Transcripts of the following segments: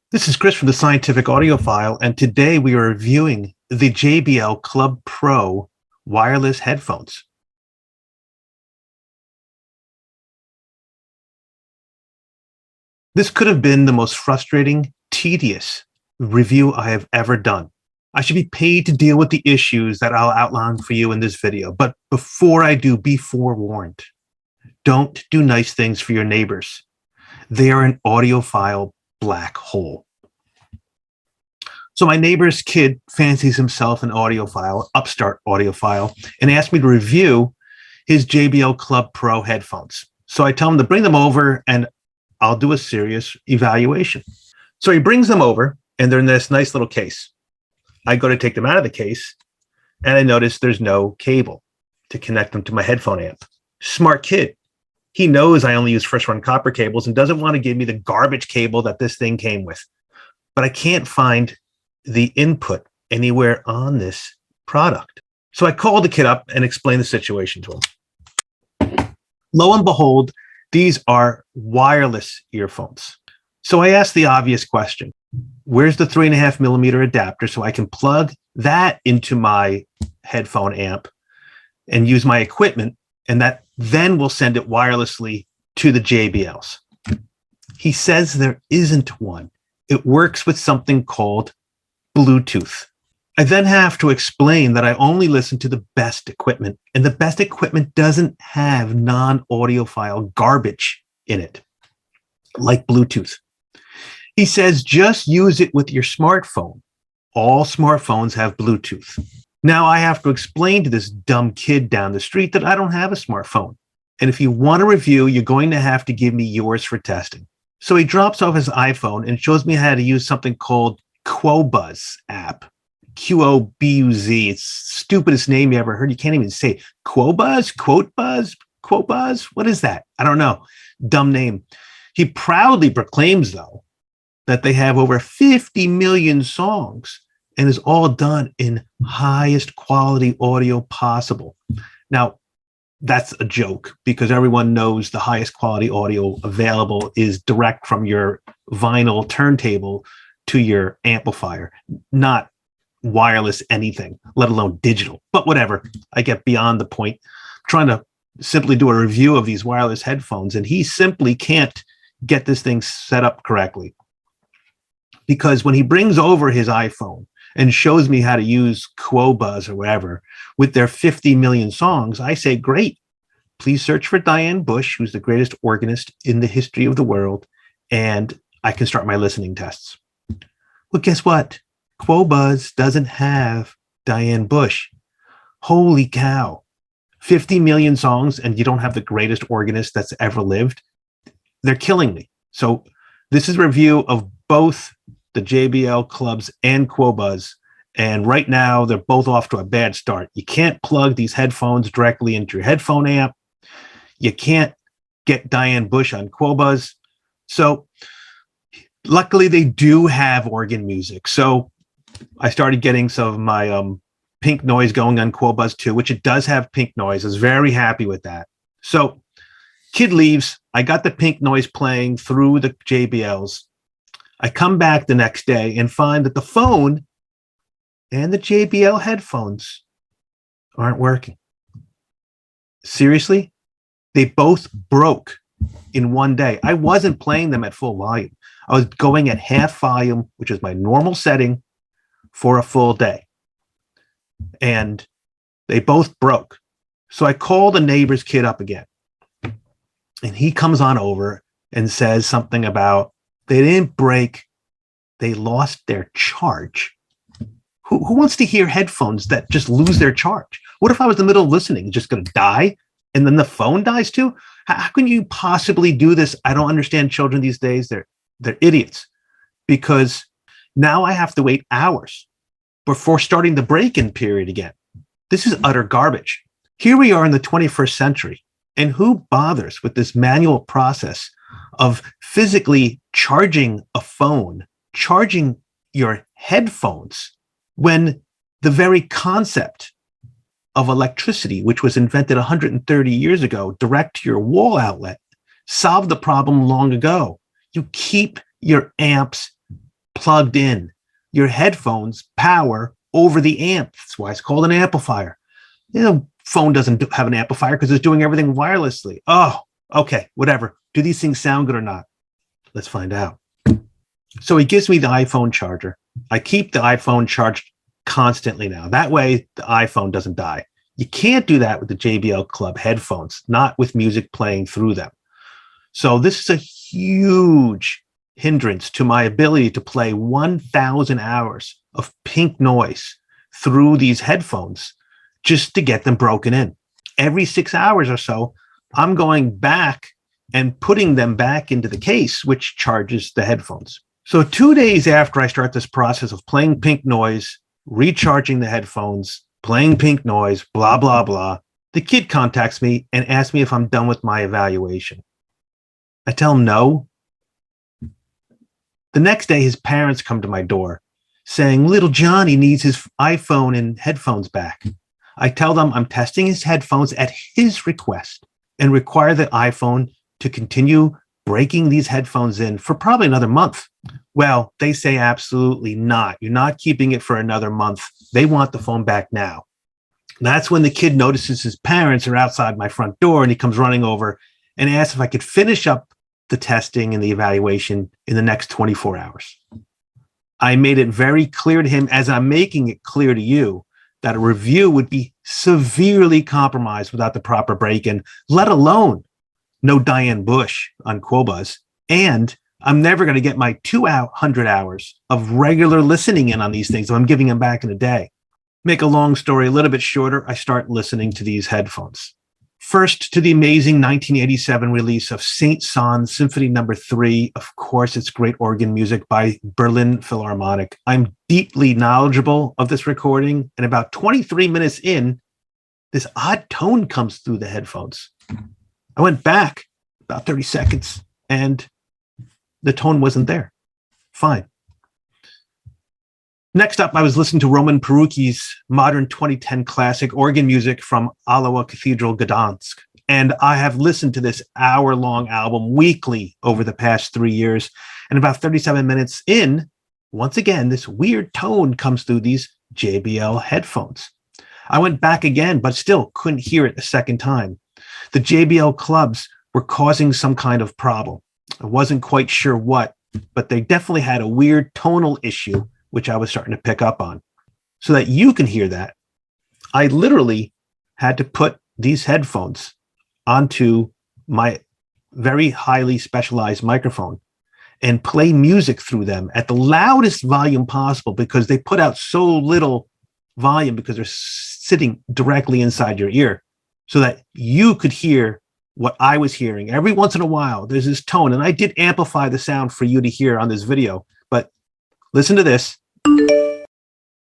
This is Chris from the Scientific Audiophile, and today we are reviewing the JBL Club Pro wireless headphones. This could have been the most frustrating, tedious review I have ever done. I should be paid to deal with the issues that I'll outline for you in this video, but before I do, be forewarned. Don't do nice things for your neighbors. They are an audiophile black hole. So my neighbor's kid fancies himself an audiophile, upstart audiophile, and asked me to review his JBL Club Pro headphones. So I tell him to bring them over and I'll do a serious evaluation. So he brings them over and they're in this nice little case. I go to take them out of the case and I notice there's no cable to connect them to my headphone amp. Smart kid. He knows I only use first run copper cables and doesn't want to give me the garbage cable that this thing came with. But I can't find the input anywhere on this product. So I called the kid up and explained the situation to him. Lo and behold, these are wireless earphones. So I asked the obvious question: where's the 3.5 millimeter adapter so I can plug that into my headphone amp and use my equipment, and that then will send it wirelessly to the JBLs? He says there isn't one. It works with something called Bluetooth. I then have to explain that I only listen to the best equipment, and the best equipment doesn't have non-audiophile garbage in it, like Bluetooth. He says just use it with your smartphone. All smartphones have Bluetooth. Now I have to explain to this dumb kid down the street that I don't have a smartphone. And if you want a review, you're going to have to give me yours for testing. So he drops off his iPhone and shows me how to use something called Qobuz app. Qobuz. It's the stupidest name you ever heard. You can't even say Qobuz, Qobuz. What is that? I don't know. Dumb name. He proudly proclaims, though, that they have over 50 million songs and is all done in highest quality audio possible. Now, that's a joke because everyone knows the highest quality audio available is direct from your vinyl turntable to your amplifier, not wireless anything, let alone digital. But whatever, I get beyond the point. I'm trying to simply do a review of these wireless headphones, and he simply can't get this thing set up correctly. Because when he brings over his iPhone and shows me how to use Qobuz or whatever with their 50 million songs, I say, great. Please search for Diane Bush, who's the greatest organist in the history of the world, and I can start my listening tests. Well, guess what? Qobuz doesn't have Diane Bush. Holy cow. 50 million songs and you don't have the greatest organist that's ever lived? They're killing me. So this is a review of both the JBL Clubs and Qobuz. And right now, they're both off to a bad start. You can't plug these headphones directly into your headphone amp. You can't get Diane Bush on Qobuz. So luckily, they do have organ music. So I started getting some of my pink noise going on Qobuz too, which it does have pink noise. I was very happy with that. So kid leaves. I got the pink noise playing through the JBLs. I come back the next day and find that the phone and the JBL headphones aren't working. Seriously? They both broke in one day. I wasn't playing them at full volume. I was going at half volume, which is my normal setting, for a full day. And they both broke. So I called the neighbor's kid up again. And he comes on over and says something about they didn't break, they lost their charge. Who wants to hear headphones that just lose their charge? What if I was in the middle of listening, just going to die, and then the phone dies too? How can you possibly do this? I don't understand children these days. They're idiots, because now I have to wait hours before starting the break-in period again. This is utter garbage. Here we are in the 21st century, and who bothers with this manual process of physically charging a phone, charging your headphones, when the very concept of electricity, which was invented 130 years ago, direct to your wall outlet, solved the problem long ago. You keep your amps plugged in. Your headphones power over the amp. That's why it's called an amplifier. Phone doesn't have an amplifier because it's doing everything wirelessly. Oh, okay, whatever. Do these things sound good or not? Let's find out. So he gives me the iPhone charger. I keep the iPhone charged constantly now. That way the iPhone doesn't die. You can't do that with the JBL Club headphones, not with music playing through them. So this is a huge hindrance to my ability to play 1,000 hours of pink noise through these headphones just to get them broken in. Every 6 hours or so, I'm going back and putting them back into the case, which charges the headphones. So 2 days after I start this process of playing pink noise, recharging the headphones, playing pink noise, blah, blah, blah, the kid contacts me and asks me if I'm done with my evaluation. I tell him no. The next day, his parents come to my door saying, little Johnny needs his iPhone and headphones back. I tell them I'm testing his headphones at his request and require the iPhone to continue breaking these headphones in for probably another month. Well, they say absolutely not. You're not keeping it for another month. They want the phone back now. That's when the kid notices his parents are outside my front door, and he comes running over and asks if I could finish up the testing and the evaluation in the next 24 hours. I made it very clear to him, as I'm making it clear to you, that a review would be severely compromised without the proper break-in, let alone no Diane Bush on Qobuz. And I'm never going to get my 200 hours of regular listening in on these things if I'm giving them back in a day. Make a long story a little bit shorter, I start listening to these headphones. First, to the amazing 1987 release of Saint-Saëns Symphony No. 3. Of course, it's great organ music by Berlin Philharmonic. I'm deeply knowledgeable of this recording, and about 23 minutes in, this odd tone comes through the headphones. I went back about 30 seconds, and the tone wasn't there. Fine. Next up, I was listening to Roman Perucchi's modern 2010 classic organ music from Alawa Cathedral, Gdansk. And I have listened to this hour-long album weekly over the past 3 years. And about 37 minutes in, once again, this weird tone comes through these JBL headphones. I went back again, but still couldn't hear it a second time. The JBL clubs were causing some kind of problem. I wasn't quite sure what, but they definitely had a weird tonal issue, which I was starting to pick up on. So that you can hear that, I literally had to put these headphones onto my very highly specialized microphone and play music through them at the loudest volume possible, because they put out so little volume because they're sitting directly inside your ear, so that you could hear what I was hearing. Every once in a while, there's this tone, and I did amplify the sound for you to hear on this video, but listen to this.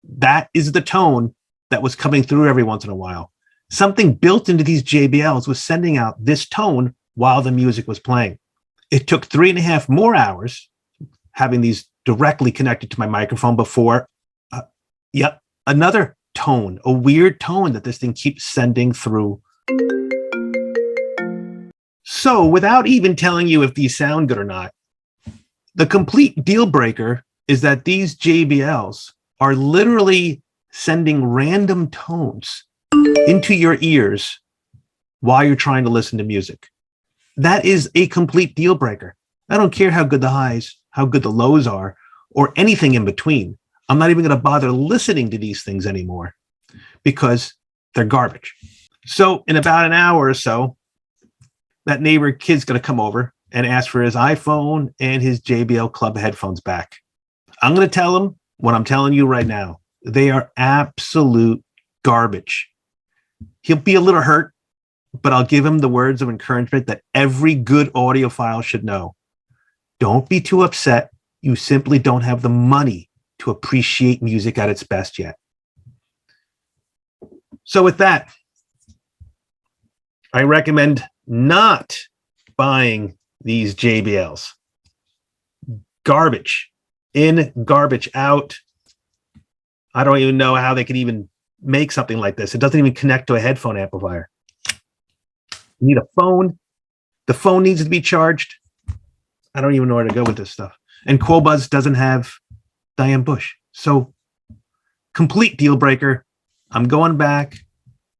That is the tone that was coming through every once in a while. Something built into these JBLs was sending out this tone while the music was playing. It took 3.5 more hours having these directly connected to my microphone before, another tone, a weird tone that this thing keeps sending through. So without even telling you if these sound good or not, the complete deal breaker is that these JBLs are literally sending random tones into your ears while you're trying to listen to music. That is a complete deal breaker. I don't care how good the highs, how good the lows are, or anything in between. I'm not even going to bother listening to these things anymore because they're garbage. So in about an hour or so, that neighbor kid's going to come over and ask for his iPhone and his JBL Club headphones back. I'm going to tell him what I'm telling you right now. They are absolute garbage. He'll be a little hurt, but I'll give him the words of encouragement that every good audiophile should know. Don't be too upset. You simply don't have the money to appreciate music at its best yet. So with that, I recommend not buying these JBLs. Garbage in, garbage out. I don't even know how they could even make something like this. It doesn't even connect to a headphone amplifier. You need a phone. The phone needs to be charged. I don't even know where to go with this stuff. And Qobuz doesn't have Diane Bush. So complete deal breaker. I'm going back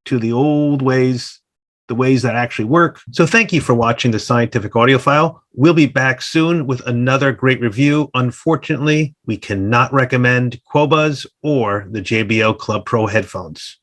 to the old ways, the ways that actually work. So thank you for watching the Scientific Audiophile. We'll be back soon with another great review. Unfortunately, we cannot recommend Qobuz or the JBL Club Pro headphones.